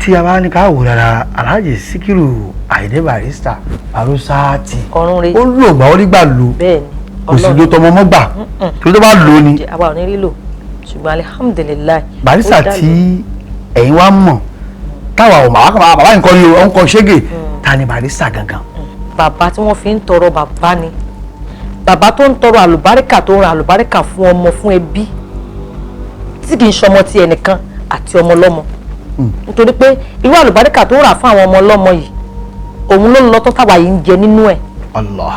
tí a bá ní ká wò rárá Alhaji Síkírù Àyìndé Barrister Barrister'S ọ̀run rẹ̀ ó lò gbà ó rí gbà lò kò sì lo tọmọ mọ́ gbà tó tó bá lò ní. àwa ò ní rí lò ṣùgbọ́n alihamudulilayi. Barrister tí ẹ̀yin wá mọ̀ táwa ò máa bàbá nǹkan ni ó ń kọ ṣégè ta ni Barrister gangan. bàbá tí wọ́n fi ń tọrọ bàbá ni bàbá tó ń tọrọ àlùbáríkà tó ń ra àlùbáríkà fún ọmọ fún ẹbí tí kì í ṣọmọ ti ẹnìkan àti ọmọ lọ́mọ nítorí pé irú àlùbáríkà tó rà fún àwọn ọmọ lọ́mọ yìí òun ló ń lọ tó táwa yìí ń jẹ nínú ẹ̀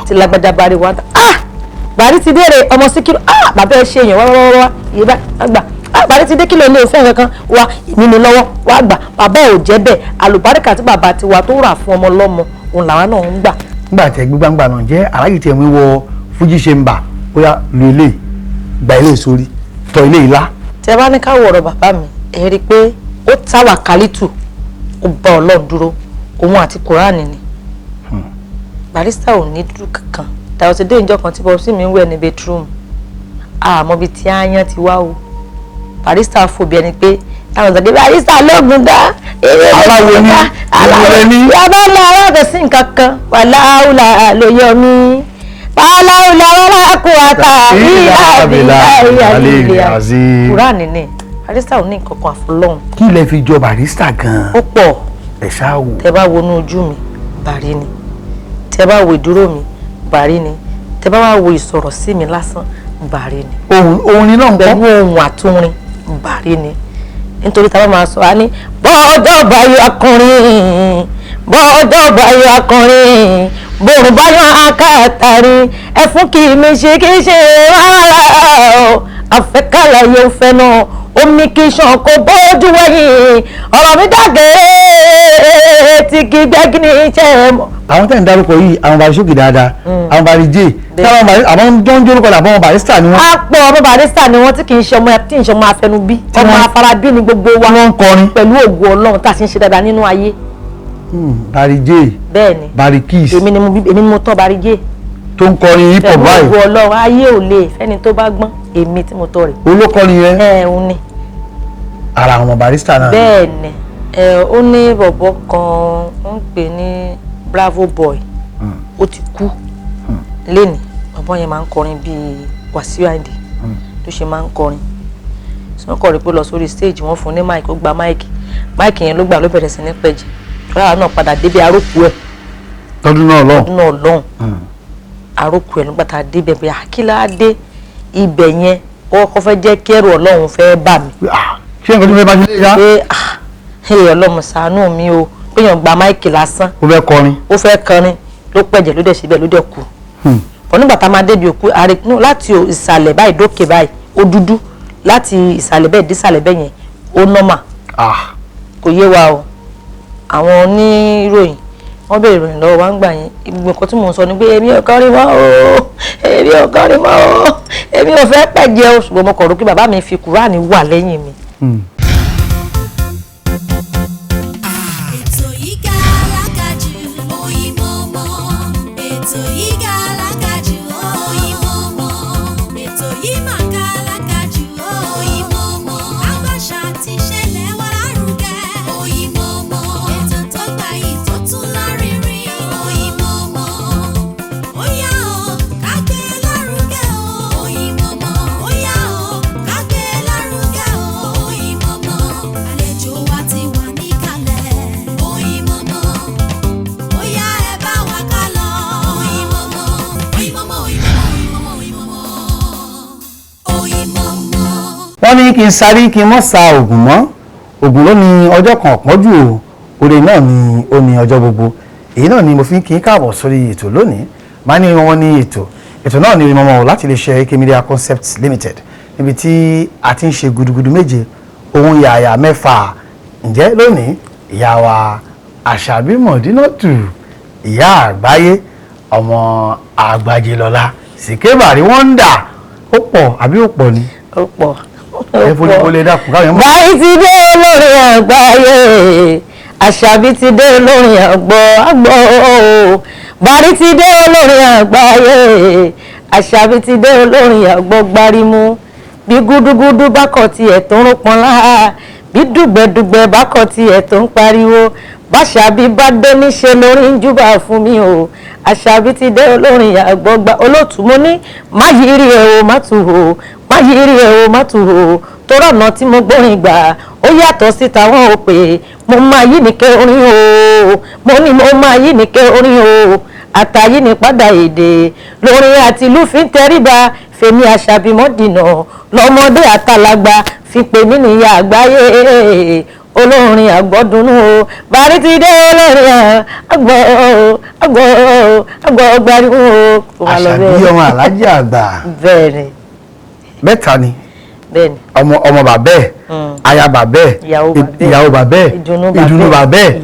tí lágbájá bá rí wa Bàrí ti béèrè ọmọ Síkírù bàbá ẹ ṣe èèyàn wá yìí bá gbà Bàrí ti dé kí ló ní òfin kankan wa ìmíní lọ́wọ́ wá gbà bàbá ò jẹ́ bẹ́ẹ̀ àlùbáríkà tí bàbá ti wa tó rà fún ọmọ lọ́mọ òun làwọn náà ń gbà. nígbà tí gbígbàngbà náà jẹ́ aláyìí tí ẹ̀mí wọ fújì ṣe ń bà bóyá lu ilé gba ilé sórí tọ ilé ìlà. tẹ bá ní ká wọ̀rọ̀ bàbá mi ẹ rí i pé ó táwà kálítù ó bá Ọlọ́run dúró òun àti Kùránì ni Barrister ò ní dúró kankan tàwọn ti dé ìjọ kan tí bọ́ọ̀sì mi ń wẹ̀ ní bedroom àmọ́ bíi tí áyán ti wá o Barrister fòbí ẹni pé táwọn ìgbàgbé Barrister lóògùn dá aláwo ni aláwo ni yàrá ní aláàbẹ̀ sí nǹkan kan wàláhùlà ló yọ mí wàláhùlà wàláhùkù àtà ìlà àbílà ilé àzí Kùránì ni Barrister ò ní nǹkan kan àfọlọ́hún. kí lẹ fi jọ Barrister gan-an. ó pọ̀ ẹ̀ ṣáà wò. tẹ bá wọnú ojú mi Bàrí ni tẹ bá wo ìdúró mi Bàrí ni tẹ bá wá wo ìsọ̀rọ̀ sí mi lásán Bàrí ni. ohun ni náà ń kọ́. pẹ̀lú ohun àtúnrin Bàrí ni nítorí táwọn máa sọ á ní bọ́ọ̀dọ̀ báyọ̀ akọrin bọ́ọ̀dọ̀ báyọ̀ akọrin bòrùn báyọ̀ akáàtàrí ẹ̀fún kì í mi ṣe kì í ṣe rárá o àfẹ́kàlà yóò fẹ́ náà omi kì í ṣàn kó bójú wẹ̀yìn ọ̀rọ̀ mi dàgẹ́ tí kì í gbẹ́gì ní iṣẹ́ mọ́. àwọn tẹ̀ ń dárúkọ yìí àwọn Bàrí sókè dáadáa àwọn Bàrí jẹ́ àwọn tó ń jórúkọ làbọ̀ ọmọ Barrister ni wọ́n. a pọ̀ ọmọ Barrister ni wọ́n tí kì í ṣe ọmọ afẹnubí ọmọ afárabí ni gbogbo wa wọ́n ń kọrin pẹ̀lú ògo Ọlọ́run tá a sì ń ṣe dáadáa nínú ayé. Bàrí jẹ́ bẹ́ẹ̀ni Bàrí kiss èmi ni mo tọ́ Bàrí jẹ́ tó ń kọrin hip hop báyìí pẹ̀lú ògo Ọlọ́run ayé ò lè fẹ́ni tó bá gbọ́n èmi tí mo tọ́ rẹ̀. olókọ́ni yẹn òun ni. ara àwọn Barrister náà. bẹ́ẹ̀ni ó ní bọ̀bọ̀ kan ń pè ní Bravo Boy ó ti kú lẹ́nìí bàbá yẹn máa ń kọrin bíi Wàsíù Àyìndé tó ṣe máa ń kọrin sọ kọ́ rí pé lọ sórí stage wọ́n fún ní máìkì ó gba máìkì yẹn ló gbà ló bẹ̀rẹ̀ sí ní pẹ̀jì rárá náà padà débi arókù ẹ̀ tọdún náà lọ́hùn arókù ẹ̀ nígbà tá a débẹ̀ bí àkílá dé ibẹ̀ yẹn ó kọ́ fẹ́ jẹ́ kí ẹrù Ọlọ́run fẹ́ bà mí. ṣé nǹkan tó fẹ́ bá ṣe lè yá. pé Ọlọ́run ṣàánú mi o pé yàn gba máìkì lásán. ó fẹ́ kọrin. ló pẹ̀jẹ̀ ló dẹ̀ síbẹ̀ ló dẹ̀ kú. onígbà tá a máa débi òkú láti ìsàlẹ̀ báyìí dókè báyìí ó dúdú láti ìsàlẹ̀ bẹ́ẹ̀ dísàlẹ̀ bẹ́ẹ̀ yẹn ó nọ́mà. kò yé wa o àwọn oníròyìn wọ́n béèrè ìròyìn lọ́wọ́ wa ń gbà yẹn gbogbo nǹkan tí mò ń sọ ni pé èmi ò kọrin mọ́ o èmi ò kọrin mọ́ o èmi ò fẹ́ pẹ̀jẹ́ o ṣùgbọ́n mo kọ̀ rò pé bàbá mi fi Kùránì wà lẹ́yìn mi. wọ́n ní kí n sáré kí n mọ́ sa oògùn mọ́ oògùn ló ní ọjọ́ kan ọ̀pọ̀jù o oore náà ni ó ní ọjọ́ gbogbo èyí náà ni mo fi ń kí n káàbọ̀ sórí ètò lónìí máa ní wọn ní ètò náà ní ìmọ̀mọ́ láti lè ṣe AK Media Concepts Limited níbi tí a ti ń ṣe gudugudu méje ohun yàyà mẹ́fà ǹjẹ́ lónìí ìyá wa Àṣàbí Mọ̀dínátù ìyá àgbáyé ọmọ Àgbàjìlọ́lá Síkírù Bàrí wọ́ndà ó pọ̀ àbí ó pọ̀ ni. ó pọ̀ Bàrí ti dé olórin àgbáyé Àṣàbí ti dé olórin àgbọ̀ Bàrí ti dé olórin àgbáyé Àṣàbí ti dé olórin àgbọ̀ gbárímú bí gúdúgúdú bá kọ̀ tiẹ̀ tó ń rúpọn láà bí dùgbẹ̀dùgbẹ̀ bá kọ tiẹ̀ tó ń pariwo báṣàbí bá dé níṣe lórí ń júbà fún mi o àṣàbí ti dé olórin àgbọ̀gbà olóòtú mo ní má yírí ẹ̀ o má tù o má yírí ẹ̀ o má tù o torí ọ̀nà tí mo gbórin gbà ó yàtọ̀ sí tàwọn ò pé mo máa yí ní kẹ́ orin o mo ní mo máa yí ní kẹ́ orin o àtàyí ní padà èdè lórin àti ìlú fi ń tẹríba fèmí àṣàbí mọ́dìnà lọ́mọdé àtàlágbà fi pè mí níyà àgbáyé olórin àgbọ̀dúnú o bàrí ti dé olórin àgbọ̀ gbariwo o. àṣàbí ọmọ alájí àgbà. bẹ́ẹ̀ni. mẹ́ta ni. bẹ́ẹ̀ni. ọmọ bàbá ẹ̀ aya bàbá ẹ̀ ìyàwó bàbá ẹ̀ ìdùnnú bàbá ẹ̀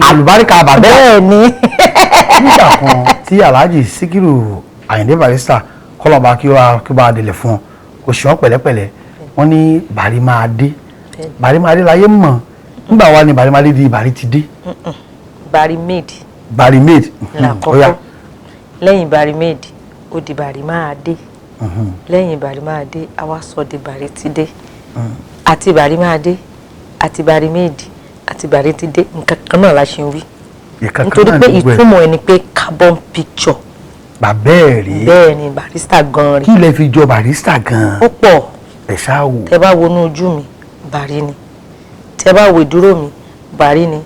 àlùbáríkà bàbá ẹ̀. bẹ́ẹ̀ni. nígbà kan tí Alhaji Síkírù Àyìndé Barrister kọlọba kí ó bá délẹ̀ fún ọ kò ṣe wọn pẹ̀lẹ́pẹ̀lẹ́ wọn ní Barrymade Barrymade láyé mọ̀ nígbà wa ni Barrymade di Barry ti dé. Barrymade lákọ̀ọ́kọ́ lẹ́yìn Barrymade ó di Barrymade lẹ́yìn Barrymade a wá sọ di Barry ti dé àti Barrymade àti Barrymade àti Barry ti dé nǹkan kan náà la ṣe ń wí nítorí pé ìtumọ̀ ẹni pé carbon picture. bàbá ẹ̀ rí. bẹ́ẹ̀ ni Barrister gan rí. kí lẹ fi jọ Barrister gan. ó pọ̀. ẹ ṣáà wò. tẹ bá wọnú ojú mi Barry ni tẹ bá wo ìdúró mi Barry ni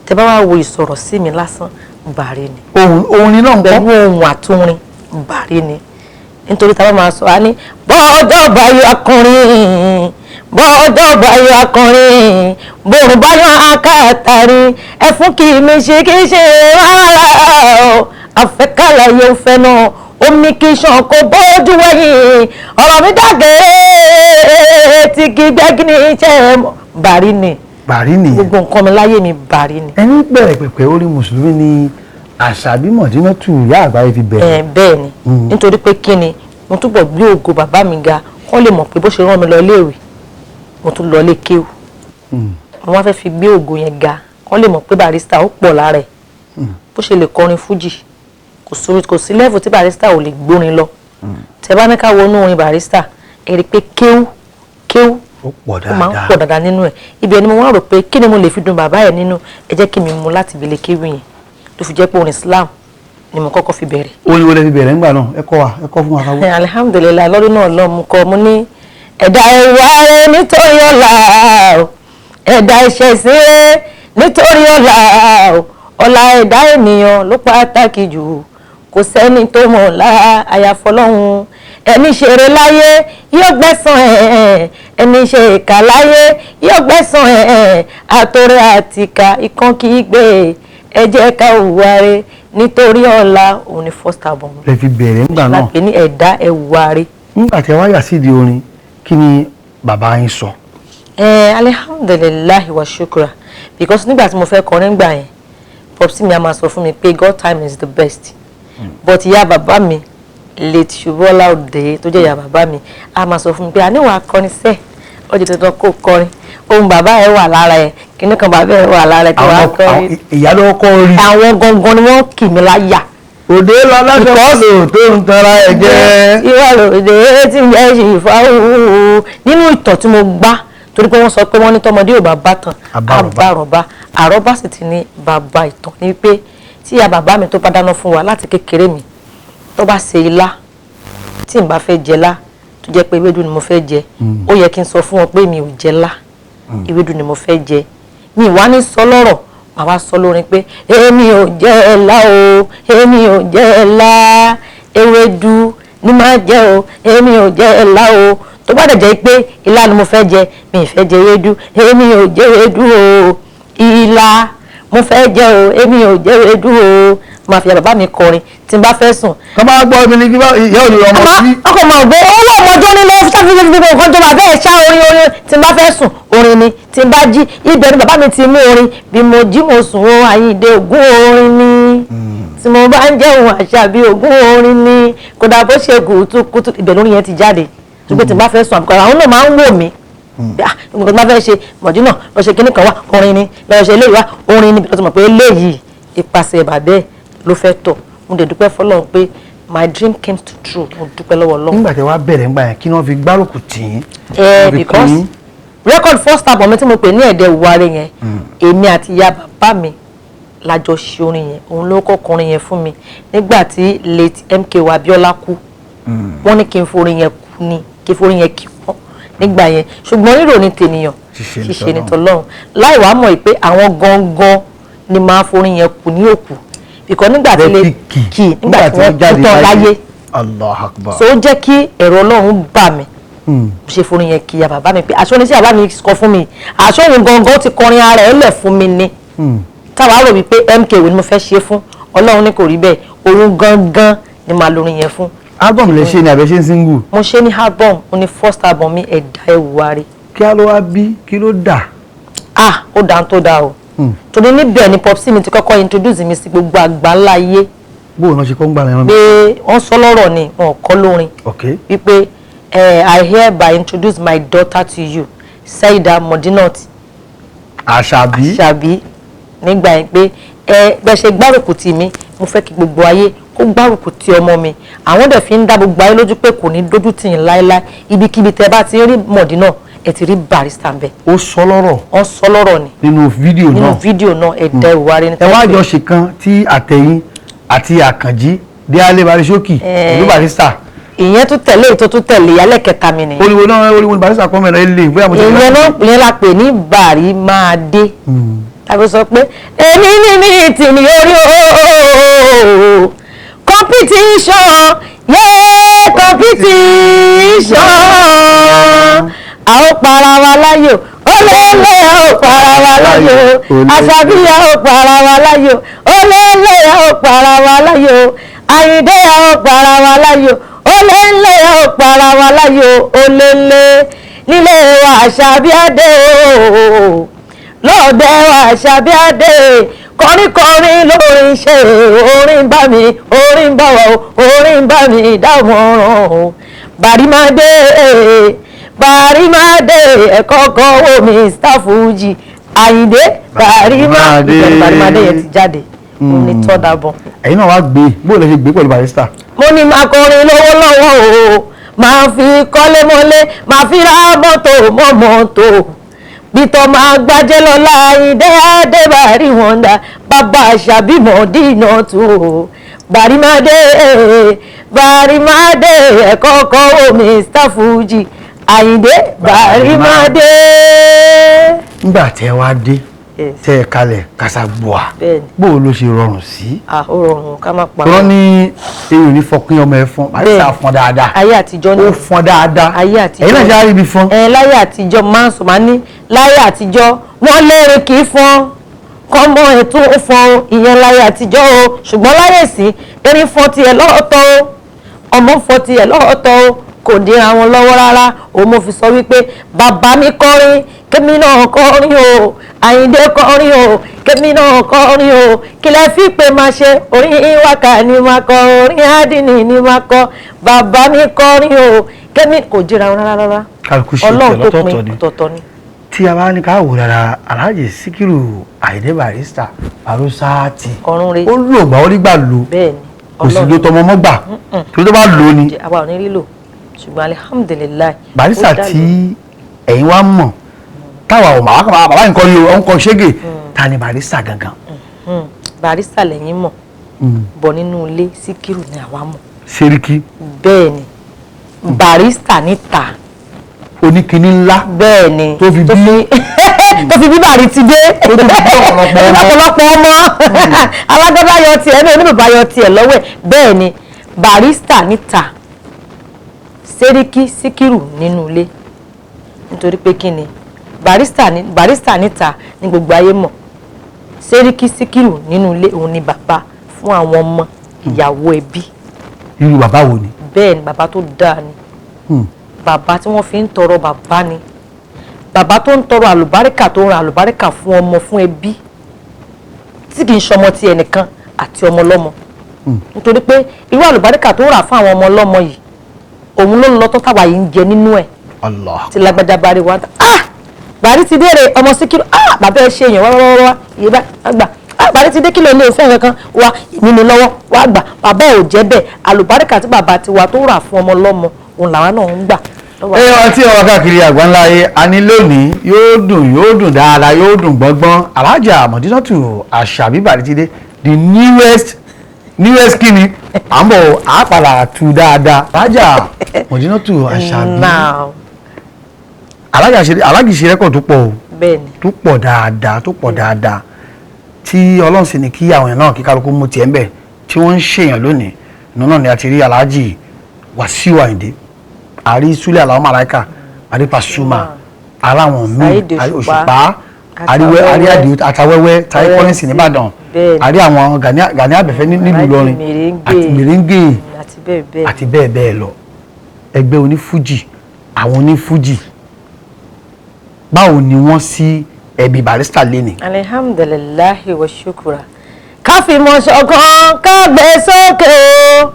tẹ bá wá wo ìsọ̀rọ̀ sí mi lásán Barry ni. ohun ni náà ń kọ́. pẹ̀lú ohun àtúnrin Barry ni nítorí tá a bá máa sọ á ní bọ́ọ̀dọ̀ báyọ̀ akọrin bọ́ọ̀dọ̀ báyọ̀ akọrin bòrùn báyọ̀ akáàtàrí ẹ̀fún kì í mi ṣe kì í ṣe rárá o àfẹ́kàlà yóò fẹ́ náà omi kì í ṣàn kó bójú wẹ̀yìn ọ̀rọ̀ mi dàgẹ́ tí kì í gbẹ́gì ní iṣẹ́ Barry ni. Barry ni. gbogbo nǹkan mi láyé mi Barry ni. ẹni bẹ̀rẹ̀ pẹ̀pẹ̀ orí mùsùlùmí ni Àṣàbí Mọ̀dínátù ìyá àgbáyé fi bẹ̀rẹ̀. bẹ́ẹ̀ ni nítorí pé kí ni mo túbọ̀ gbé ògo bàbá mi ga kọ́ lè mọ̀ pé bó ṣe rán mi lọ iléèwé mo tún lọ lé kéwù mo wá fẹ́ fi gbé ògo yẹn ga kọ́ lè mọ̀ pé Barrister ó pọ̀ lára ẹ̀ bó ṣe lè kọrin fújì kò sí level tí Barrister ò lè gbórin lọ tẹ bá ní ká wọnú orin Barrister ẹ rí i pé kéwù ó máa ń pọ̀ dáadáa nínú ẹ̀ ibẹ̀ ni mo wá rò pé kí ni mo lè fi dùn bàbá ẹ̀ nínú ẹ jẹ́ kí mi mú láti ibi lè kéwù yẹn tó fi jẹ́ pé orin Islam ni mo kọ́kọ́ fi bẹ̀rẹ̀. orin wo lẹ fi bẹ̀rẹ̀ ńgbà náà ẹ kọ́ fún wa ká wò. alihamudulilayi lọ́dún náà lọ mo kọ́ mo ní ẹ̀dá ẹ̀wà rẹ nítorí ọ̀la ẹ̀dá ìṣẹ̀sìn rẹ nítorí ọ̀la ọ̀la ẹ̀dá ènìyàn ló pàtàkì jù kò sẹ́ni tó mọ̀ ọ̀la àyàfọ́lọ́hun ẹni ṣeré láyé yóò gbẹ̀san ẹ̀ ẹni ṣe ìkà láyé yóò gbẹ̀san ẹ̀ àtòrè àtìkà ikán kì í gbé ẹ jẹ́ ká hùwà rẹ nítorí ọ̀la òun ni first album. lẹ fi bẹ̀rẹ̀ ńgbà náà. lápẹ́ ní ẹ̀dá ẹ̀wà rẹ. nígbà tí ẹ wá yà sídìí orin kí ni bàbá yín sọ. alihamdulilayi wa shukra because nígbà tí mo fẹ́ kọrin gbà yẹn popsi mi a máa sọ fún mi pé God time is the best but ìyá bàbá mi late Ṣubọ́lá Òde tó jẹ́ ìyá bàbá mi a máa sọ fún mi pé àníwọ̀n akọrin sẹ́ẹ̀ ọjọ́ tuntun kò kọrin ohun bàbá ẹ wà lára ẹ kíní kan bàbá ẹ wà lára ẹ kí wàá kọrin. ìyá ló kọ́ rí. àwọn gangan ni wọ́n kì mí láyà. òde lọ lọ́sọ̀ lò tó ń tara ẹ jẹ́. ìwà lòdì tí ń jẹ́ ìfáwọ́ nínú ìtàn tí mo gbá torí pé wọ́n sọ pé wọ́n ní tọmọdé ò bá bá tàn àbárọ̀bá àrọ́bá sì ti ní bàbá ìtàn ní pé tí ìyá bàbá mi tó bá dáná fún wa láti kékeré mi tó bá ṣe ilá tí n bá fẹ́ jẹ lá tó jẹ́ pé ewédú ni mo fẹ́ jẹ ó yẹ kí n sọ fún wọn pé mi ò jẹ lá ewédú ni mo fẹ́ jẹ mi ìwá ní sọ lọ́rọ̀ màá wá sọ lórin pé èmi ò jẹ lá o èmi ò jẹ lá ewédú ni máa jẹ o èmi ò jẹ lá o tó bá dẹ̀ jẹ́ pé ilá ni mo fẹ́ jẹ mi ì fẹ́ jẹ ewédú èmi ò jẹ ewédú o ilá mo fẹ́ jẹ o èmi ò jẹ ewédú o máa fi bàbá mi kọrin tí n bá fẹ́ sùn. kọ́ máa gbọ́ mi ní kí ìyá ò ní ọmọ sí. ọkọ̀ máa gbọ́ owó ọmọdé ní lọ́wọ́ sáfì fi nǹkan tó bàbá ẹ̀ ṣá orin tí n bá fẹ́ sùn orin ni tí n bá jí ibẹ̀ ni bàbá mi ti mú orin bí mo jí mo sùn o Àyìndé ògún orin ni tí mo bá ń jẹun Àṣàbí ògún orin ni kódà bó ṣe kùtùkùtù ibẹ̀ lórí yẹn ti jáde tó pé tí n bá fẹ́ sùn àbùkù àwọn náà máa ń wò mí nǹkan tó bá fẹ́ ṣe Mọ̀dínà lọ ṣe kíní kan wá orin ni lọ ṣe eléyìí wá orin ni bí wọ́n ti mọ̀ pé eléyìí ipasẹ̀ bàbá ẹ̀ ló fẹ́ tọ̀ mo dẹ̀ dúpẹ́ fọlọ́run pé my dream came to true mo dúpẹ́ lọ́wọ́ Ọlọ́run. nígbà tí wàá bẹ̀rẹ̀ ńgbà yẹn kí wọ́n fi gbárùkù tì í. because record first album mi tí mo pè ní ẹ̀dẹ̀ ìwárẹ̀ yẹn èmi àti ìyá bàbá mi lájọ ṣe orin yẹn òun ló kọ́kọ́ orin yẹn fún mi nígbà tí late MK Abíọ́lá kú wọ́n ní kí n forin yẹn kú ni kí n forin yẹn kí wọ́n nígbà yẹn ṣùgbọ́n rírò ní tènìyàn ṣíṣe ní tọlọ́run láì wá mọ̀ pé àwọn gangan ni máa forin yẹn kú ní òkú ìkọ́ nígbà tí lè kì nígbà tí wọ́n kú tán láyé Allah Akbar. so ó jẹ́ kí ẹ̀rọ Ọlọ́run bà mí ṣe forin yẹn kí ya bàbá mi pé aṣọ ní sí àbá mi kọ fún mi aṣọ òun gangan ti kọrin ara ẹ̀ lẹ̀ fún mi ni táwa rò wípé MK wo ni mo fẹ́ ṣe fún Ọlọ́run ní kò rí bẹ́ẹ̀ òun gangan ni màá lórin yẹn fún. album lè ṣe ni àbẹ ṣe ń single. mo ṣe ní album mo ní first album mi ẹ̀dá ẹ̀wùwárí. kí á ló wá bí kí ló dà. ó dá tó dá o torí níbẹ̀ ni popsi mi ti kọ́kọ́ introduce mi sí gbogbo àgbáńlá ayé. bó o náà ṣe kọ́ ń gbà lẹ́nu. pé wọ́n sọ lọ́rọ̀ ni wọn kọ́ lórin. wípé I hereby introduce my daughter to you Saida Modinat. Àṣàbí nígbà yẹn pé bẹ́ẹ̀ ṣe gbárùkù tì mí mo fẹ́ kí gbogbo ayé kó gbárùkù ti ọmọ mi àwọn dẹ̀ fi ń dá gbogbo ayé lójú pé kò ní dójú tì yín láéláé ibikíbi tẹ́ bá ti rí Modinat ẹ ti rí Barrister ń bẹ. ó sọ lọ́rọ̀. ó sọ lọ́rọ̀ ni. nínú fídíò náà. ẹ̀dá ìwárí ni. ẹ wá jọ ṣe kan tí àtẹ̀yìn àti Àkànjí Déálé Baríṣókì ìlú Barrister. ìyẹn tún tẹ̀lé ètò tún tẹ̀lé ìyálẹ̀ kẹta mi nìyẹn. olùwò ní Barrister kọ́ mẹ́rin ilé bóyá mo ṣe. ìyẹn la pè ní Barrymade. tàbí sọ pé èmi ní mi tì ní orí ooo competition competition a ó para wa láyò olóòlè a ó para wa láyò Àṣàbí a ó para wa láyò olóòlè a ó para wa láyò Àyìndé a ó para wa láyò olóòlè a ó para wa láyò olóòlè nílé wa Àṣàbí adé o lọ́ọ̀dẹ wa Àṣàbí adé kọrin lórin ṣe orin bá mi orin bá wa orin bá mi dámọ̀ràn o Barrymade ẹ̀kọ́kọ́ wo Mr. Fuji Àyìndé Barrymade yẹn ti jáde òun ni third album. ẹ̀yin náà wá gbé bóòlù ṣe gbé pẹ̀lú Barrister. mo ní máa kọrin lọ́wọ́lọ́wọ́ o máa fi kọ́lé mọ́lé máa fi ra mọ́tò mọ́ mọ́tò bítọ́ máa gbájẹ́ lọ́la Àyìndé Adébárí wọ́ndà bàbá Àṣàbí Modinat o Barrymade ẹ̀kọ́kọ́ wo Mr. Fuji Àyìndé Barrymade. nígbà tẹ́ wá dé tẹ́ ẹ kalẹ̀ kásàgbọ́à bó ló ṣe rọrùn sí. ó rọrùn ká má pa. wọ́n ní èyí ò ní fọkín ọmọ ẹ fún Barrister fọn dáadáa. ayé àtijọ́ ni ó fọn dáadáa. ayé àtijọ́ ẹ̀yin náà ṣe àríbi fún. láyé àtijọ́ máa ń sọ máa ní láyé àtijọ́ wọ́n lérè kì í fọn kọ́mọ ètò ó fọn ìyẹn láyé àtijọ́ o ṣùgbọ́n láyé sí erin fọn tiẹ̀ lọ́ọ̀tọ̀ o ọmọ fọn tiẹ̀ lọ́ọ̀tọ̀ o kò dira wọn lọ́wọ́ rárá òun mo fi sọ wípé bàbá mi kọrin kémi náà kọrin o Àyìndé kọrin o kémi náà kọrin o kílẹ̀ fi pé máa ṣe orin wákà ni máa kọ orin àdínì ni máa kọ bàbá mi kọrin o kémi kò dira wọn rárá Ọlọ́run tó pin ọ̀tọ̀ọ̀tọ̀ ni. tí a bá ní ká wò rárá Alhaji Síkírù Àyìndé Barrister Barusati ọ̀run rẹ̀ ó lò gbà ó rí gbà lò kò sì lo tọmọ mọ́ gbà tó tó bá lò ní. àwa ò ní rí lò ṣùgbọ́n alihamudulilayi. Barrister tí ẹ̀yin wá mọ̀ táwa ò máa bàbá nǹkan ni ó ń kọ ṣégè ta ni Barrister gangan. Barrister lẹ́yìn mọ̀ bọ̀ nínú ilé Síkírù ni àwa mọ̀. Sẹ́ríkì. bẹ́ẹ̀ ni Barrister níta. oníkiní ńlá. bẹ́ẹ̀ ni tó fi bí bàrí ti dé. tó fi bí ọ̀pọ̀lọpọ̀ ọmọ alágbádá yọ tiẹ̀ ní oníbàbá yọ tiẹ̀ lọ́wọ́ ẹ̀ bẹ́ẹ̀ ni Barrister níta Sẹ́ríkì Síkírù nínú ilé nítorí pé kí ni Barrister níta ní gbogbo ayé mọ̀ Sẹ́ríkì Síkírù nínú ilé òun ni bàbá fún àwọn ọmọ ìyàwó ẹbí. irú bàbá wo ni. bẹ́ẹ̀ ni bàbá tó dáa ni bàbá tí wọ́n fi ń tọrọ bàbá ni bàbá tó ń tọrọ àlùbáríkà tó ń ra àlùbáríkà fún ọmọ fún ẹbí tí kì í ṣọmọ ti ẹnìkan àti ọmọ lọ́mọ nítorí pé irú àlùbáríkà tó ń rà fún àwọn ọmọ lọ́mọ yìí òun ló ń lọ tó táwa yìí ń jẹ nínú ẹ̀ tí lágbájá bá rí wa Bàrí ti béèrè ọmọ Síkírù bàbá ẹ ṣe èèyàn wá iye bá gbà Bàrí ti dé kílò ilé ìfẹ́ kankan wa ìnínú lọ́wọ́ wá gbà bàbá ẹ ò jẹ́ bẹ́ẹ̀ àlùbáríkà tí bàbá tiwa tó rà fún ọmọ lọ́mọ òun làwa náà ń gbà ẹyọ tí ọwọ́ káàkiri àgbáńlá ayé a ní lónìí yóò dùn dáadáa yóò dùn gbọ́ngbọ́n Alhaja Modinatu Asabi Barritide the newest kini à ń bọ̀ àpàlà tu dáadáa Alhaja Modinatu Asabi aláàjì ṣe rẹ́kọ̀ tó pọ̀ o tó pọ̀ dáadáa tí Ọlọ́run sì ní kí àwọn èèyàn náà kí kálukú mú tiẹ̀ ń bẹ̀ tí wọ́n ń ṣèyàn lónìí náà ni a ti rí Alhaji Wasiu Ayinde àrí Sule Alao Malaika àrí Pasuma aláwọn míì àrí Òṣùpá àrí Àdìó Àtàwẹ́wẹ́ Táyé Collins nìbàdàn àrí àwọn Gani Abẹ́fẹ́ nílùú Ìlọrin àti Mèrèǹgè àti bẹ́ẹ̀ bẹ́ẹ̀ lọ ẹgbẹ́ onífújì àwọn onífújì báwo ni wọ́n sí ẹbí Barrister lẹ́nì. alihamdulilayi wa shukura ká fi mọ̀ ṣọ̀kan ká gbé sókè o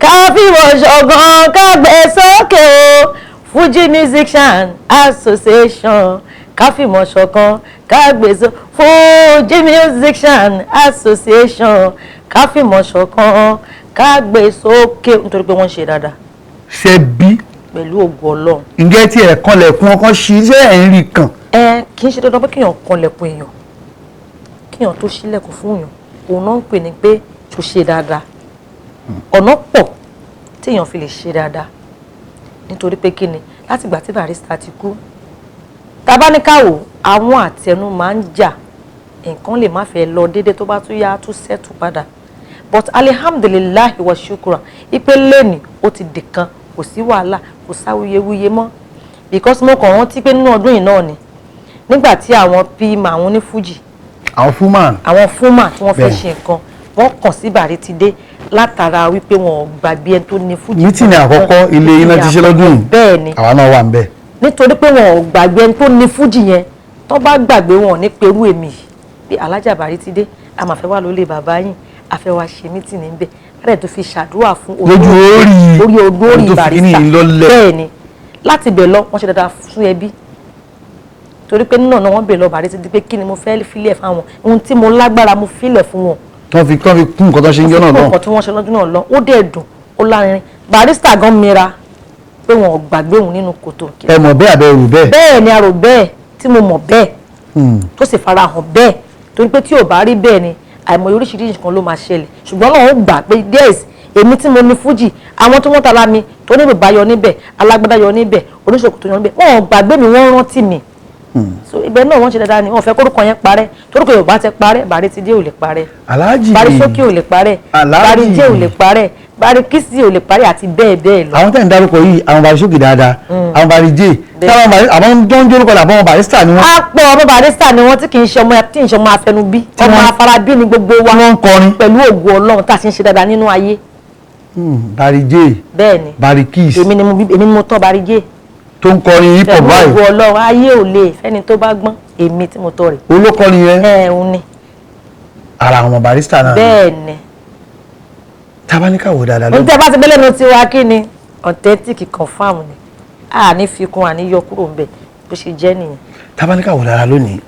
ká fi mọ̀ ṣọ̀kan ká gbé sókè o Fuji Musician Association ká fi mọ̀ ṣọ̀kan ká gbé sókè Fuji Musician Association ká fi mọ̀ ṣọ̀kan ká gbé sókè nítorí pé wọ́n ṣe dáadáa. ṣe bí. pẹ̀lú ògo Ọlọ́run. ǹjẹ́ tí ẹ̀ kanlẹ̀kùn ọkàn ṣiṣẹ́ ẹ̀ ń rí kan. Kì í ṣe dandan pé kíyàn kanlẹ̀kùn èèyàn kíyàn tó ṣílẹ̀kùn fún èèyàn òun náà ń pè ní pé tó ṣe dáadáa ọ̀nà pọ̀ téèyàn fi lè ṣe dáadáa nítorí pé kíni láti ìgbà tí Barrister ti kú tabaníkàwò àwọn àtẹnu máa ń jà nǹkan lè má fẹ́ lọ déédéé tó bá tún yá tún sẹ́tù padà but alihamdulilayi wa shukura ipe lẹ́nì ó ti dìkan kò sí wàhálà kò sáwuyewuye mọ́ because mo kàn rántí pé nínú ọdún yìí náà ni nígbà tí àwọn pima àwọn onífújì àwọn fúnmà tí wọ́n fẹ́ ṣe nǹkan wọ́n kàn sí Barritide látara wípé wọn ò gbàgbé ẹni tó ní fújì. mítìnì àkọ́kọ́ ilé iná ti ṣe lọ́dún yìí bẹ́ẹ̀ ni àwa náà wà ń bẹ̀. nítorí pé wọn ò gbàgbé ẹni tó ní fújì yẹn tó bá gbàgbé wọn ò ní perú èmi bí Alhaja Barritide a máa fẹ́ wá lólè bàbá yín a fẹ́ wá ṣe mítìnì ńbẹ̀ láti tó fi ṣàdúrà fún olórí Barrister bẹ́ẹ̀ ni láti bẹ̀ lọ wọ́n ṣe dáadáa fún ẹbí torí pé nínú ọ̀nà wọn bẹ̀ lọ Barritide pé kí ni mo fẹ́ filẹ̀ fáwọn ohun tí mo lágbára mo filẹ̀ fún wọn. tó fi kún nǹkan tó ṣe ń jọ náà lọ. nǹkan tí wọ́n ṣe lọ́dún náà lọ ó dẹ̀ dùn ó lárinrin Barrister gan mira pé wọn ò gbàgbé òun nínú kòtò. ẹ mọ̀ bẹ́ẹ̀ àbẹ̀ rò bẹ́ẹ̀. bẹ́ẹ̀ ni a rò bẹ́ẹ̀ tí mo mọ̀ bẹ́ẹ̀ tó sì fara hàn bẹ́ẹ̀ torí pé tí ò bá rí bẹ́ẹ̀ ni àìmọye oríṣiríṣi nǹkan ló máa ṣẹlẹ̀ ṣùgbọ́n náà ó gbà pé yes èmi tí mo ní fújì àwọn tí wọ́n tara mi tó ní bàbá yọ níbẹ̀ alágbádá yọ níbẹ̀ oníṣòkòtò yọ níbẹ̀ wọ́n gbàgbé mi wọ́n rántí mi so ibẹ̀ náà wọ́n ṣe dáadáa ni wọ́n fẹ́ kórúkọ yẹn parẹ́ torúkọ Yorùbá ti parẹ́ Barritide ò lè parẹ́ Barrisoke ò lè parẹ́ Barrije ò lè parẹ́ Barrikisi ò lè parẹ́ àti bẹ́ẹ̀ bẹ́ẹ̀ lọ. àwọn tẹ̀ ń dárúkọ yìí àwọn Barrisoke dáadáa àwọn Barrije àwọn tó ń jórúkọ làbọ̀ Barrister ni wọ́n. a pọ̀ ọmọ Barrister ni wọ́n tí kì í ṣe ọmọ afẹnubí ọmọ afárabí ni gbogbo wa wọ́n ń kọrin pẹ̀lú ògo Ọlọ́run tá a ti ń ṣe dáadáa nínú ayé. Barrije bẹ́ẹ̀ni Barrikis èmi ni mo tọ́ Barrije tó ń kọrin hip hop báyìí. pẹ̀lú ògo Ọlọ́run ayé ò lè fẹ́ni tó bá gbọ́n èmi tí mo tọ́ rẹ̀. olókọ́ni yẹn. òun ni. ara àwọn Barrister náà. bẹ́ẹ̀ni. tabaníkà wò dáadáa lónìí. níta bá ti gbẹ́lẹ́nu tiwa kí ni authentic confam ni a ní fikún a ní yọ kúrò ńbẹ̀ bó ṣe jẹ́ nìyẹn. tabaníkà wò dáadáa lónìí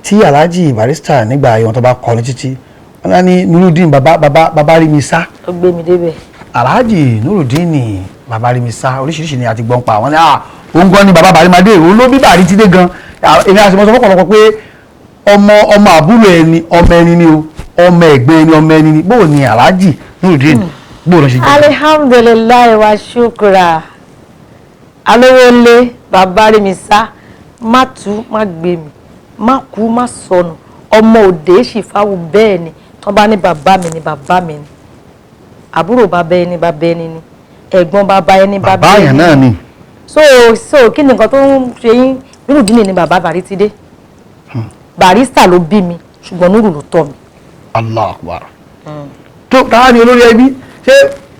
tí Alhaji Barrister nígbà ayé wọn tó bá kọrin títí wọn á ní Nurudeen bàbá rí mi sá. ó gbé mi débẹ̀. Alhaji Nurudeen bàbá rí mi sá oríṣiríṣi ni a ti gbọ́n pa àwọn ní òun gan ni bàbá Barrymade òun ló bí Barritide gan èmi àti mọ́sọ́ fọ́pọ̀lọpọ̀ pé ọmọ àbúrò ẹni ọmọ ẹni ni o ọmọ ẹ̀gbẹ́ ẹni ọmọ ẹni ni bóò ni Alhaji Nurudeen bóò lọ ṣe jẹ́. alihamdulilayi wa shukura alówólé bàbá rí mi sá má tú má gbé mi má kú má sọnù ọmọ òde ṣìfáwù bẹ́ẹ̀ ni tán bá ní bàbá mi ni bàbá mi ni àbúrò bàbá ẹni ni ẹ̀gbọ́n bàbá ẹni bàbá ẹni náà ni. so kí ni nǹkan tó ń ṣe yín Nurudeen ni bàbá Barritide Barrister ló bí mi ṣùgbọ́n Nuru ló tọ́ mi. Allah akbar. tó táwa ni olórí ẹbí ṣé.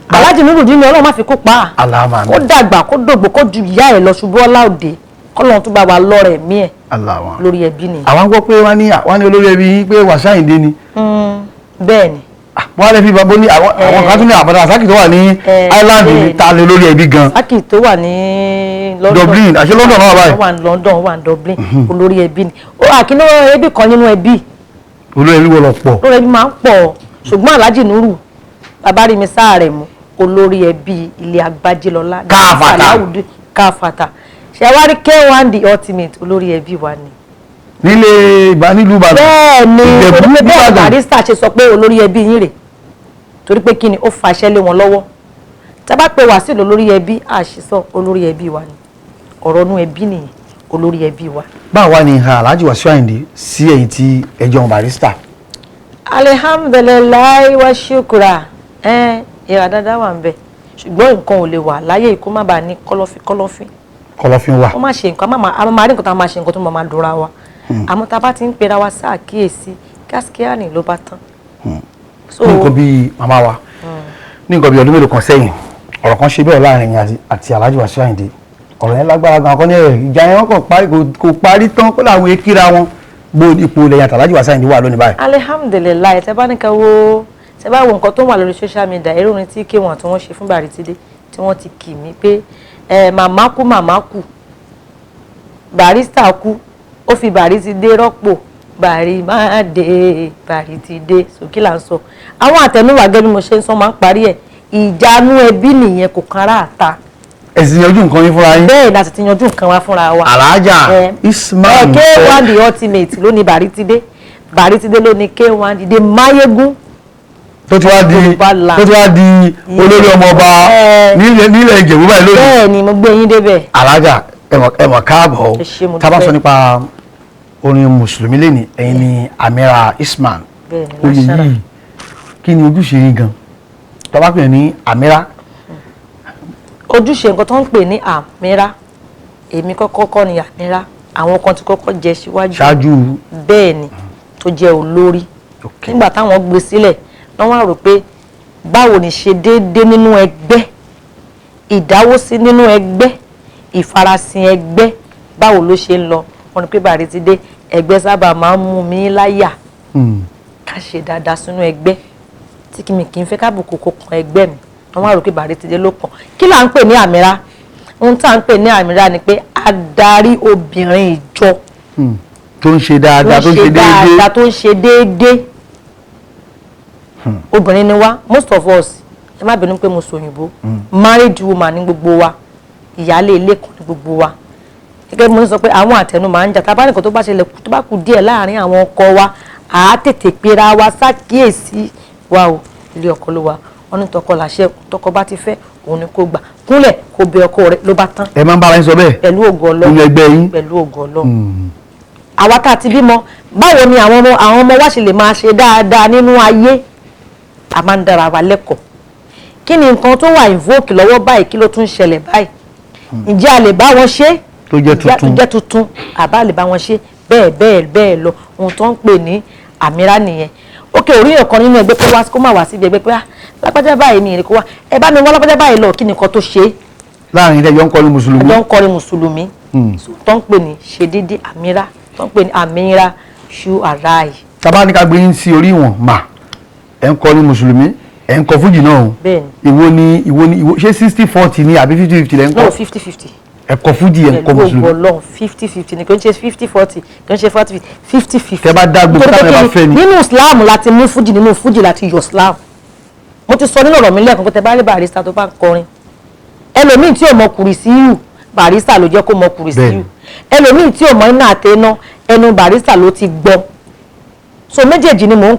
Alhaji Nurudeen ni Ọlọ́run má fi kó pa á kó dàgbà kó dògbò kó ju ìyá ẹ̀ lọ ṣubú ọlá òde kọ́lọ́run tó bá wa lọ́rẹ̀ mí ẹ̀ lórí ẹbí ni. àwọn gbọ́ pé wọ́n ní olórí ẹbí pé Wasiu Ayinde ni. bẹ́ẹ̀ ni. wọ́n lè fi bàbá ní àwọn kan tún ní àbọ̀dá Saki tó wà ní Ireland ní ta ni olórí ẹbí gan. Saki tó wà ní Dublin àṣẹ London náà báyìí. wà ní London wà ní Dublin olórí ẹbí ni ó àkínú ẹbí kan nínú ẹbí. olórí ẹbí wọ́n lọ pọ̀. olórí ẹbí máa ń pọ̀ ṣùgbọ́n Alhaji Nuru bàbá rí mi sáà rẹ̀ mú olórí ẹbí ilé Agbájélọlá káfàtà ṣe wá rí K1 the ultimate olórí ẹbí wa ni. nílùú Ìbàdàn. bẹ́ẹ̀ ni bẹ́ẹ̀ Barrister ṣe sọ pé olórí ẹbí yín rè torí pé kí ni ó fàṣẹ lé wọn lọ́wọ́ tá bá pe wá sí olórí ẹbí àṣìṣọ olórí ẹbí wa ni ọ̀rọ̀ inú ẹbí nìyẹn olórí ẹbí wa. báwa ni Alhaji Wasiu Ayinde sí ẹ̀yin tí ẹjọ́ Barrister. alihamdulilayi wa ṣukura ìwà dáadáa wà ń bẹ ṣùgbọ́n nǹkan ò lè wà láyé kó má bàa ní kọ̀lọ̀fín wà. wọ́n máa ṣe nǹkan a máa rí nǹkan tá a máa ṣe nǹkan tó máa dùnra wa àmọ́ tá a bá ti ń pera wa ṣàkíyèsí gáskíá ni ló bá tán. ní nǹkan bíi màmá wa ní nǹkan bíi ọdún mélòó kan sẹ́yìn ọ̀rọ̀ kan ṣe bẹ́ẹ̀ láàrin àti Alhaji Wasiu Ayinde ọ̀rọ̀ yẹn lágbára gan-an kan ní ìjà yẹn kò parí tán kó làwọn ekíra wọn gbó ipò lẹ́yìn àti Alhaji Wasiu Ayinde wà lónìí báyìí. alihamdulilayi tẹ bá ní ká wo nǹkan tó wà lórí social media èrò orin tí K1 tí wọ́n ṣe fún Barrister tí wọ́n ti kì mí pé màmá kú Barrister kú ó fi Barrister rọ́pò Barrymade sókè là ń sọ àwọn àtẹnuwà gẹ́gẹ́ bí mo ṣe ń sọ máa ń parí ẹ̀ ìjánu ẹbí nìyẹn kò kan ara àta. ẹ sì yanjú nǹkan yín fúnra yín. bẹ́ẹ̀ láti ti yanjú nǹkan wa fúnra wa. Alhaja Ismail K1 the ultimate ló ní Barrister ló ní K1 dìde máyégún. tó ti wá di olórí ọmọọba nílẹ̀ Ìjẹ̀bú báyìí lónìí. bẹ́ẹ̀ ni mo gbé yín débẹ̀. Alhaja ẹ mọ̀ káàbọ̀ tá a bá sọ nípa orin mùsùlùmí lẹ́ni ẹ̀yin ni Amira Ismail oyè yìí kí ni ojúṣe yín gan tó bá pè ní Amira. ojúṣe nǹkan tó ń pè ní Amira èmi kọ́kọ́ ni Amira àwọn kan ti kọ́kọ́ jẹ ṣáájú bẹ́ẹ̀ ni tó jẹ́ olórí nígbà táwọn gbé sílẹ̀ wọ́n wá rò pé báwo ni ṣe déédéé nínú ẹgbẹ́ ìdáwósí nínú ẹgbẹ́ ìfarasin ẹgbẹ́ báwo ló ṣe ń lọ wọ́n ní pé Barrister ẹgbẹ́ sábà máa ń mú mi láyà ká ṣe dáadáa sínú ẹgbẹ́ tí kì í fẹ́ kábùkù kó kan ẹgbẹ́ mi wọ́n wá rò pé Barrister ló kàn kí là ń pè ní Amira ohun tá à ń pè ní Amira ni pé adarí obìnrin ìjọ tó ń ṣe dáadáa tó ń ṣe déédéé obìnrin ni wá most of us ẹ má bínú pé mo sọ òyìnbó married woman ní gbogbo wa ìyáálé ilé kan ní gbogbo wa gẹ́gẹ́ bí mo sọ pé àwọn àtẹnu máa ń jà tábà nìkan tó bá ṣẹlẹ̀ tó bá kù díẹ̀ láàrin àwọn ọkọ wa à á tètè pera wa ṣàkíyèsí wa o ilé ọkọ ló wa wọn ní tọkọ làṣẹ tọkọ bá ti fẹ́ òun ni kò gbà kúnlẹ̀ kò bẹ ọkọ rẹ̀ ló bá tán. ẹ máa ń bára yín sọ bẹ́ẹ̀ pẹ̀lú ògo Ọlọ́run nínú ẹgbẹ́ yín pẹ̀lú ògo Ọlọ́run. àwa tá a ti bímọ báwo ni àwọn ọmọ wa ṣe lè máa ṣe dáadáa nínú ayé a máa ń dára wa lẹ́kọ̀ọ́ kí ni nǹkan tó wà invoke lọ́wọ́ báyìí kí ló tún ṣẹlẹ̀ báyìí ǹjẹ́ a lè bá wọn ṣe tó jẹ́ tuntun àbá lè bá wọn ṣe bẹ́ẹ̀ lọ ohun tó ń pè ní Amira nìyẹn ókè orí ọ̀kan nínú ẹgbẹ́ pé wá kó má wá síbi ẹgbẹ́ pé lápájá báyìí mi ìrìnkó wá ẹ bá mi wọ́n lápájá báyìí lọ kí ni nǹkan tó ṣe. láàrin ilé ẹjọ́ ń kọrin mùsùlùmí. ẹjọ́ ń kọrin mùsùlùmí tó ń pè ní ṣe déédé Amira tó ń pè ní Amira ṣu àráì. tábà ní ká gbé yín sí orí ìwọ̀n mà ẹ̀ ń kọrin mùsùlùmí ẹ̀ ń kọ fújì náà o. bẹ́ẹ̀ni ìwo ni ṣé 60-40 ni àbí 50-50 lẹ́ ń kọ. no 50-50. ẹ kọ fújì ẹ̀ ń kọ mùsùlùmí. pẹ̀lú ògbọ́n 50-50 ni kò ń ṣe 50-40 kò ń ṣe 40-50. tẹ bá dá gbogbo táwọn ẹ bá fẹ́ ni. nínú Islam láti mú fújì nínú fújì láti yọ Islam mo ti sọ nínú ọ̀rọ̀ mi lẹ́ẹ̀kan pé tẹ bá rí Barrister tó bá ń kọrin ẹlòmíì tí ò mọ Kùrìsíyù Barrister ló jẹ́ kó mọ Kùrìsíyù ẹlòmíì tí ò mọ iná àtẹná ẹnu Barrister ló ti gbọ́ so méjèèjì ni mò ń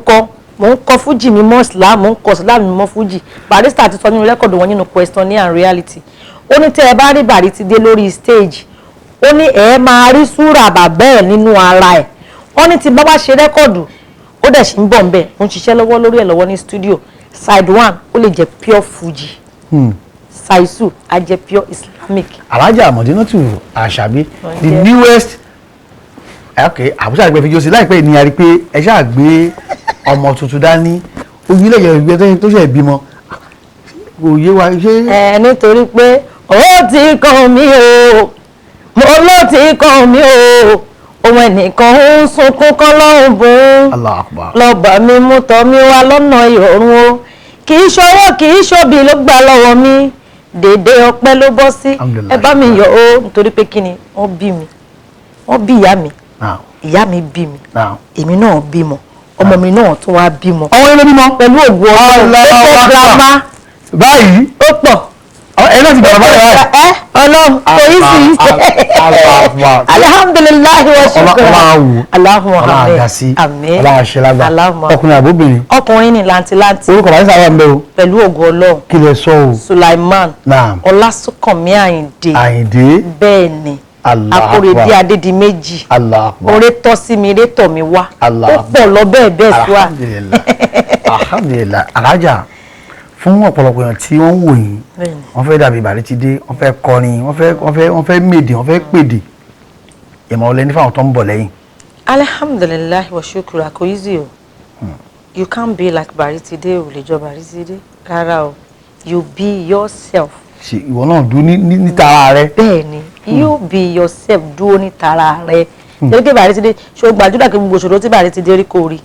kọ fújì mi mọ́ Islam mò ń kọ Islam mi mọ́ fújì Barrister ti sọ nínú rẹ́kọ̀dù wọn nínú Questionnaire and Reality ó ní tẹ́ ẹ bá rí Barrister lórí stage ó ní ẹ máa rí súrà bàbá ẹ̀ nínú ara ẹ̀ ó ní tí bá wá ṣe rẹ́kọ̀dù ó dẹ̀ ṣì ń bọ̀ ńbẹ̀ ó ń ṣiṣẹ́ lọ́wọ́ lórí ẹ̀ lọ́wọ́ ní studio side 1 ó lè jẹ́ pure fuji side 2 á jẹ́ pure Islamic. Alhaja Modinatu Asabi the newest àbúṣà àgbẹ̀ fíjọ́ sí láìpẹ́ ní a rí pé ẹ ṣáà gbé ọmọ tuntun dání ojúlẹ̀yẹ ìgbẹ́ tó ṣe ìbímọ kò yé wa ṣé. nítorí pé ó ti kàn mí o mo ló ti kàn mí o ohun ẹnìkan ń sunkún kọ́ lọ́hùn bùn lọ́ba mi mú tọ́ mi wá lọ́nà ìrọ̀rùn o kì í ṣọwọ́ kì í ṣòbí ló gbà lọ́wọ́ mi dédé ọpẹ́ ló bọ́ sí ẹ bá mi yọ̀ o nítorí pé kí ni wọ́n bí mi wọ́n bí ìyá mi bí mi èmi náà bímọ ọmọ mi náà tún wá bímọ. ọmọ yẹn ló bímọ. pẹ̀lú ògùn Ọlọ́run ó pọ̀ girama báyìí ó pọ̀ ẹ láti gbà báyìí wá. Ọlọ́run kò yí sí. Alhamdulilayi wa shukran. Allahumma àmín. Ọlọ́run àṣẹlágbà. Ọkùnrin àbóbìnrin. Ọkùnrin ni làǹtìlàǹtì. Orúkọ bàbá sábà ń bẹ o. Pẹ̀lú ògo Ọlọ́run. Kí lẹ sọ o. Sulaiman. Ọlásùnkànmí Àyìndé. Àyìndé. Bẹ́ẹ̀ ni. Akóredé Adédìméjì. Oore tọ́ sí mi, ire tọ̀ mi wá. Ó pọ̀ lọ bẹ́ẹ̀ bẹ́ẹ̀ sí wa. Alhamdulillah. Alájà, fún ọ̀pọ̀lọpọ̀ èèyàn tí wọ́n ń wò yín, wọ́n fẹ́ dàbí Barrister'S, wọ́n fẹ́ kọrin, wọ́n fẹ́ mèdè, wọ́n fẹ́ pèdè. Ìmọ̀ ọ̀lẹ́ ní fáwọn tó ń bọ̀ lẹ́yìn. Alhamdulillah wa shukra, kò easy o. You can't be like Barrister'S, ò lè jọ Barrister'S. Rárá o. You be yourself. Ṣé ìwọ náà dúró ní tara rẹ? Bẹ́ẹ̀ni, you be yourself, dúró ní tara rẹ. Jẹ́ kí Barrister'S ṣe gbàdúrà kí gbogbo ṣòro tí Barrister'S rí kò rí.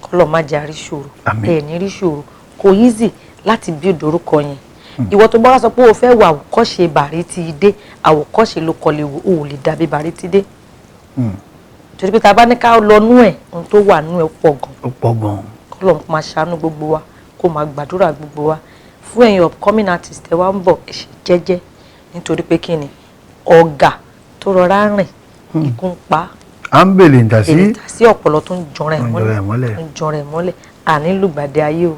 Kọ́lọ̀ má jà rí ṣòro. Ẹ̀ẹ̀ni rí ṣòro. Kò easy láti bí ìdórúkọ yẹn. Ìwọ tó bá wá sọ pé o fẹ́ wà àwòkọ́ṣe Barrister'S, àwòkọ́ṣe ló kọ́ lè wò ó lè dàbí Barrister'S. Torí pé tá a bá ní ká lọ nú ẹ̀, ohun tó wà nú ẹ̀ pọ̀ gan. Ó pọ̀ gan. Kọ́lọ̀ máa ṣàánú gbogbo wa, kó máa gbàdúrà gbogbo wa. Fún ẹ̀yin upcoming artist ẹ wá ń bọ̀ ẹ ṣe jẹ́jẹ́ nítorí pé kí ni ọ̀gà tó rọra rìn ikú ń pa. À ń bèlè ń tà sí. Èlè tà sí ọ̀pọ̀lọ́ tó ń jọra ẹ̀ mọ́lẹ̀. Àní lùgbàdì ayé o.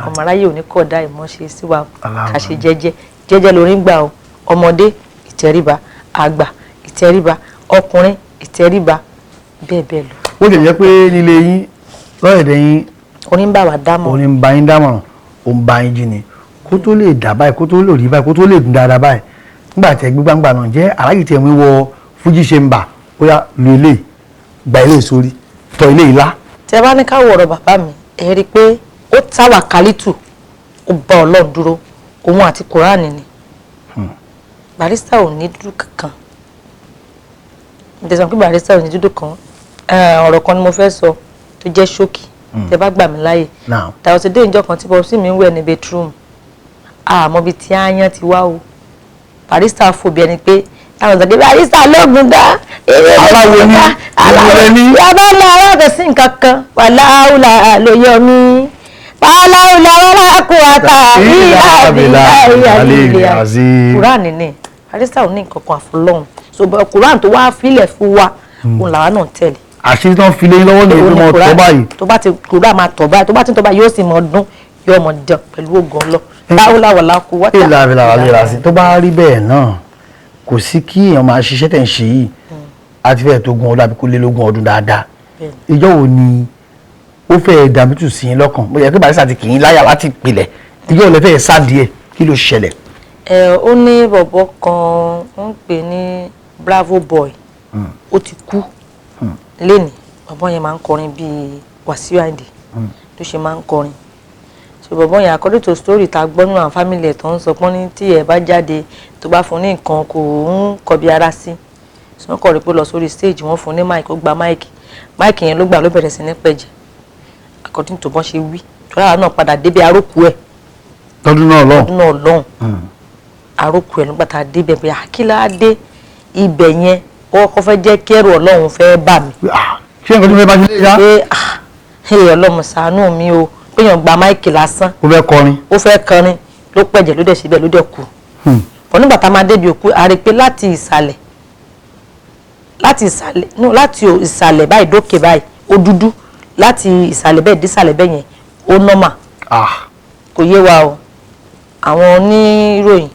Ọmọ aráyé ò ní kọ̀ dá ìmọ̀ṣe sí wa ká ṣe jẹ́jẹ́ lórí ń gbà o. Ọmọdé ìtẹríba, àgbà ìtẹríba, ọkùnrin ìtẹríba, bẹ́ẹ̀ bẹ́ẹ̀ lọ. Ó lè jẹ́ pé nílé yín lọ́yẹ̀dẹ̀ yín. Orin bá wa dámọ̀. Orin bá yín dámọ̀ràn, ó ń bá yín jí ni. Kó tó lè dà báyìí, kó tó lè rí báyìí, kó tó lè dùn dáadáa báyìí. Nígbà tí ẹgbẹ́ gbangba náà jẹ́ aláyè tí ẹ̀mí wọ fújì ṣe ń bà bóyá lu ilé gba ilé sórí tọ ilé ìlà. Tẹ bá ní ká wọ̀rọ̀ bàbá mi ẹ rí i pé ó táwà kálítù ó bá Ọlọ́run dúró òun àti Kùránì ni. Barrister ò ní dúdú kankan. Ǹjẹ́ sọ pé Barrister ò ní dúdú kan ọ̀rọ̀ kan ni mo fẹ́ sọ tó jẹ́ ṣókí tẹ bá gbà mí láàyè. Tàwọn dé ìjọ kan tí bọ́sí mi ń wẹ̀ ní bedroom àmọ́ bíi tí áyán ti wá o. Barrister fò bí ẹni pé táwọn ìgbàgbé Barrister lóògùn dá aláwo ni yàrá ní aláàbẹ̀ sí nǹkan kan wàláhùlà ló yọ mí wàláhùlà wàláhùkù àtà ìlà ìyàlẹ̀ àzí. Kùránì ni Barrister ò ní nǹkan kan àfọlọ́hún so Kùránì tó wá fílẹ̀ fún wa òun làwa náà tẹ̀lé. Àṣírí tán fi lé lọ́wọ́ ní ìlú mọ̀ tó báyìí. Tó bá ti Kùránì máa tọ̀ báyìí tó bá ti tọ̀ báyìí yóò sì mọ ọdún yóò mọ dán pẹ̀lú ògùn ọlọ́ láwùláwàlá kú wọ́tà. ìlàrìlàrìlàsì tó bá rí bẹ́ẹ̀ náà kò sí kí èèyàn máa ṣiṣẹ́ tẹ̀ ń ṣe yìí àti fẹ́ẹ̀ tó gun ọdún àbí kó lé lógún ọdún dáadáa. Ìjọ́ wo ni ó fẹ́ dàmítù sí yín lọ́kàn bóyá kí Barrister ti kì í láyà láti pilẹ̀ ìjọ́ wo lè fẹ́ sá díẹ̀ kí ló ṣẹlẹ̀. Ó ní bọ̀bọ̀ kan ń pè ní Bravo Boy ó ti kú lẹ́nìí bọ̀bọ̀ yẹn máa ń kọrin bíi Wàsíù Àyìndé tó ṣe máa ń kọrin so bọ̀bọ̀ yẹn according to story ta gbọ́ nínú àwọn family ẹ̀ tó ń sọ pọ́n ní tí ẹ̀ bá jáde tó bá fún ní nǹkan kò ń kọbi ara sí so wọ́n kọ̀ rí pé lọ sórí stage wọ́n fún ní mic ó gba mic yẹn ló gbà ló bẹ̀rẹ̀ sí ní pẹ̀jẹ̀ according to bọ́n ṣe wí tó rárá náà padà débi arókù ẹ̀ lọ́dún náà lọ́hùn arókù ẹ̀ nígbà tá a débẹ̀ pé àkílá dé ibẹ̀ yẹn ó kọ́ fẹ́ jẹ́ kẹ́rù Ọlọ́run fẹ́ bà mí. Ṣé nǹkan tó fẹ́ bá ṣe lè yá. pé Ọlọ́run ṣàánú mi o péyàn gba máìkì lásán. ó fẹ́ kọrin. ló pẹ̀jẹ̀ ló dẹ̀ síbẹ̀ ló dẹ̀ kú. bọ̀ nígbà tá a máa débi òkú a rí i pé láti ìsàlẹ̀ báyìí dókè báyìí ó dúdú láti ìsàlẹ̀ bẹ́ẹ̀ dé ìsàlẹ̀ bẹ́ẹ̀ yẹn ó nọ́mà. kò yé wa o àwọn oníròyìn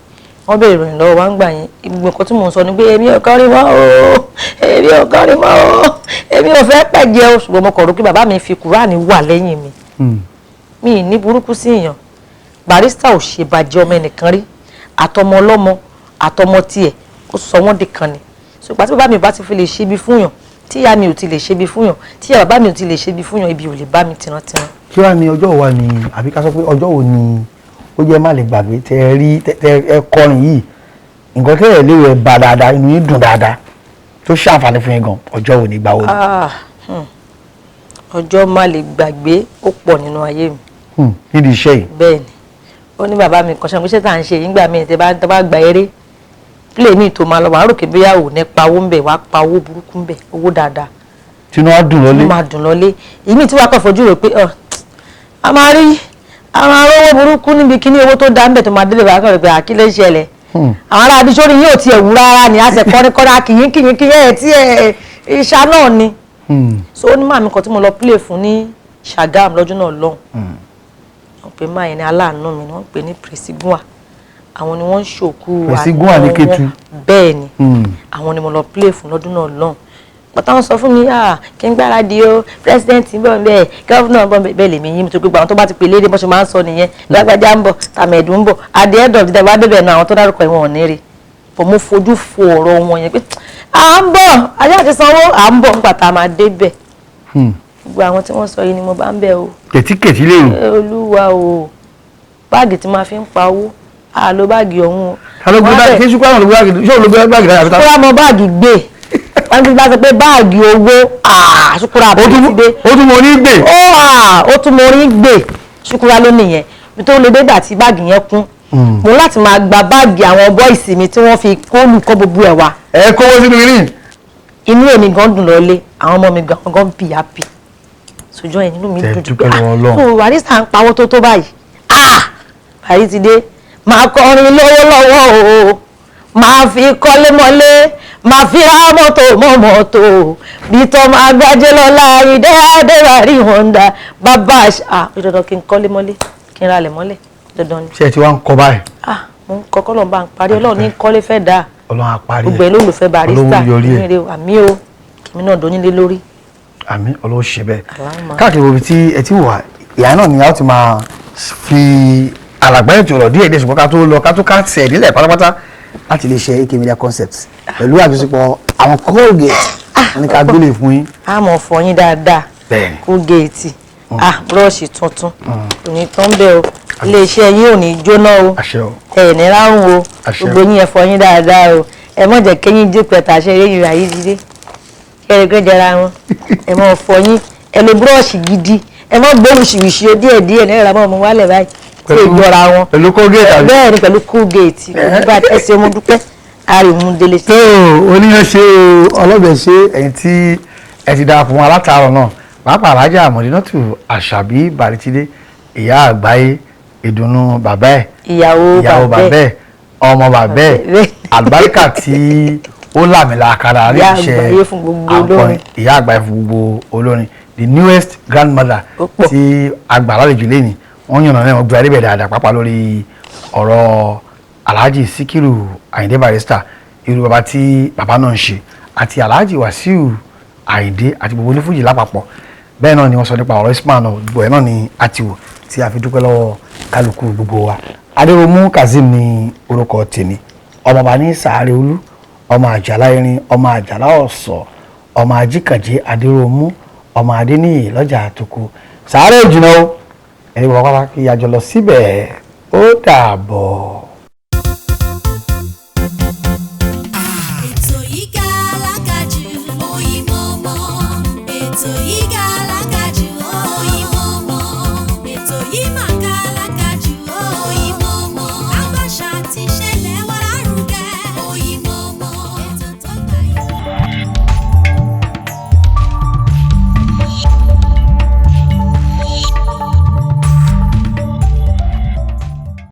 wọ́n bèèrè ìròyìn lọ́wọ́ wa ń gbà yẹn gbogbo nǹkan tí mò ń sọ ni pé èmi ò kọrin mọ́ o èmi ò fẹ́ pẹ̀jẹ́ o ṣùgbọ́n mo kọ̀ rò kí bàbá mi fi Kùránì wà lẹ́yìn mi mi ní burúkú sí èèyàn Barrister ò ṣe bàjẹ́ ọmọ ẹnìkan rí àtọmọ ọlọ́mọ àtọmọ tiẹ̀ ó sọ wọ́n di kan ni ṣùgbọ́n tí bàbá mi ò bá ti fi lè ṣe bí fún yàn tí ìyá mi ò ti lè ṣe bí fún yàn tí ìyá bàbá mi ò ti lè ṣe bí fún yàn ibi ò lè bá mi tìrantìran. kí wàá ní ọjọ́ wa ni àbí ká sọ pé ọjọ́ wo ni ó jẹ́ má lè gbàgbé tẹ ẹ kọrin yìí nǹkan tẹ́ ẹ léwu ẹ bá dáadáa inú yín dùn dáadáa tó ṣàǹfààní fún yín gan ọjọ́ wo ni gbà wo ni. ọjọ́ má lè gbàgbé ó pọ̀ nínú ayé mi. nídìí iṣẹ́ yìí. bẹ́ẹ̀ni ó ní bàbá mi kan ṣàǹkóṣe tá à ń ṣe yìí ńgbà míì tẹ bá gba eré play ní ìtò máa lọ wàá rò pé bóyá ò ní pa owó ń bẹ̀ wàá pa owó burúkú ń bẹ̀ owó dáadáa. tinú wa dùn lọlé. máa dùn lọlé èmi tí wàá kàn fojú rò pé a máa rí àwọn arówó burúkú níbi kíní owó tó dá ń bẹ̀ tó máa délé bá kọ̀ pé àkílẹ̀ ìṣẹ̀lẹ̀ àwọn ará abisórí yóò tiẹ̀ wú rárá ni a sì kọ́ni kìyìn ẹ̀ tí ẹ̀ ìṣá náà ni. So ó ní màmí kan tí mo lọ play fún ní Ṣàgámù lọ́jọ́ náà lọ́hùn wọ́n pè máa yẹn ní aláàánú mi wọ́n pè ní Presigunwa àwọn ni wọ́n ń ṣòkú Presigunwa ní Kétu bẹ́ẹ̀ ni àwọn ni mo lọ play fún lọ́dún náà lọ́hùn pátá wọn sọ fún mi kí n gbáradì o president ń bọ̀ bẹ́ẹ̀ gọ́vnà ń bọ̀ bẹ́ẹ̀ lèmi yín mi tó gbogbo àwọn tó bá ti pè léde bó ṣe máa ń sọ nìyẹn lágbájá ń bọ̀ tàmẹ̀dù ń bọ̀ at the end of the day bá débẹ̀ náà àwọn tó dárúkọ ìwọ̀n ò ní rí bọ̀ mo fojú fo ọ̀rọ̀ wọn yẹn pé à ń bọ̀ ayé àti sanwó à ń bọ̀ nígbà tá a máa débẹ̀ gbogbo àwọn tí wọ́n sọ yìí ni mo bá ń bẹ̀ o. kẹ̀tíkẹ̀tí lérò. olúwa o báàgì tí máa fi ń pa owó lo báàgì ọ̀hún o. alógbé báàgì kí ṣùkú àwọn olùgbé báàgì ṣé olùgbé báàgì dára fi ta. kúrò mọ báàgì gbé wọ́n ti bá sọ pé báàgì owó ṣùkúrà àbúrò ti dé. ó tún mọ orí gbè. ó tún mọ orí gbè ṣùkúrà ló nìyẹn mi tó lè dégbà tí báàgì yẹn kún mo láti máa gba báàgì àwọn bọ́ìsì mi tí wọ́n fi kóòlù kọ́ gbogbo ẹ̀ wá. ẹ kówó sínú irin. inú èmi gan dùn lọlé àwọn ọmọ mi gan bì happy sójú ẹ̀ nínú mi dùn pé Barrister ń pawó tó báyìí bàrí ti dé máa kọrin lówó lọ́wọ́ o máa fi kọ́lé mọ́lé máa fi ra mọ́tò mọ́ mọ́tò bí tọ́ máa gbájẹ́ lọ́la ìdẹ́ adéwárí Honda bàbá dandan kí n kọ́lé mọ́lé kí n ralẹ̀ mọ́lẹ̀ dandan ni. ṣé ẹ ti wá ń kọ báyìí. mo ń kọ́ kọ́lọ́ bá ń parí ọlọ́run ní kọ́lé fẹ́ dáa ọlọ́run àparí gbogbo ẹ̀ lólùfẹ́ Barrister àmì o kìmí náà dónílé lórí. àmì ọlọ́run ṣe bẹ́ẹ̀ káàkiri omi tí ẹ ti wà ìyá náà ni a ó ti máa fi alàgbà ètò ọ̀rọ̀ díẹ̀ díẹ̀ ṣùgbọ́n ká tó lọ ká tó ká tẹ̀ nílẹ̀ pátápátá láti lè ṣe AK Media Concepts pẹ̀lú àjọṣepọ̀ àwọn Colgate ní ká gbélé fún yín. a mọ̀ fọ yín dáadáa Colgate búrọ́ọ̀ṣì tuntun òní tó ń bẹ̀ o iléeṣẹ́ yín ò ní jóná o ẹ̀ ní ráhùn o gbogbo yín ẹ fọ yín dáadáa o ẹ mọ̀ jẹ́ kéyìn dípẹ́ tàṣẹ eré ìrà yìí dídé kẹ́rẹ́gbẹ́ jẹra wọn ẹ mọ̀ fọ yín ẹ lo búrọ́ọ̀ṣì gidi ẹ mọ̀ gbóòlù ṣìwìṣì díẹ̀díẹ̀ ní ìrànlọ́wọ́ mu wálẹ̀ báyìí ìjọra wọn pẹ̀lú Colgate àbí bẹ́ẹ̀ ni pẹ̀lú Colgate nígbà ẹsẹ̀ mo dúpẹ́ àrìmú délé. tó oníyan ṣe ọlọ́bẹ̀ ṣe ẹ̀yìn tí ẹ ti darapọ̀ wọn alátàárọ̀ náà pàápàá alájà Àmọ̀dínátù Àṣàbí Bàrítìdé ìyá àgbáyé ìdùnnú bàbá ẹ̀ ìyàwó bàbá ẹ̀ ọmọ bàbá ẹ̀ àlùbáríkà tí ó làmìlàkàrà rí iṣẹ́ akọrin ìyá àgbáyé fún gbogbo olórin the newest grandmother tí àgbà lálejò lẹ́ni wọ́n yànnà náà wọ́n gbé adébẹ̀ dáadáa pápá lórí ọ̀rọ̀ Alhaji Síkírù Àyìndé Barrister irú bàbá tí bàbá náà ń ṣe àti Alhaji Wàsíù Àyìndé àti gbogbo onífújì lápapọ̀ bẹ́ẹ̀ náà ni wọ́n sọ nípa ọ̀rọ̀ Ismail náà gbogbo ẹ̀ náà ni àtiwò tí a fi dúpẹ́ lọ́wọ́ kálukú gbogbo wa Adéròmú Kazeem ní orúkọ tèmi ọmọọba ní Sàárè Olú ọmọ Àjàlá Irin ọmọ Àjàlá Ọ̀sọ̀ ọmọ Ajíkànjé Adéròmú ọmọ Adéníyì lọ́jà àtòkù Sàárè òjìnà o ẹni wọ́n wá kí a jọ lọ síbẹ̀ ó dàbọ̀. ètò yìí gàlágàjù òyìnbó mọ́ ètò yìí gàlágàjù òyìnbó mọ́ ètò yìí máa.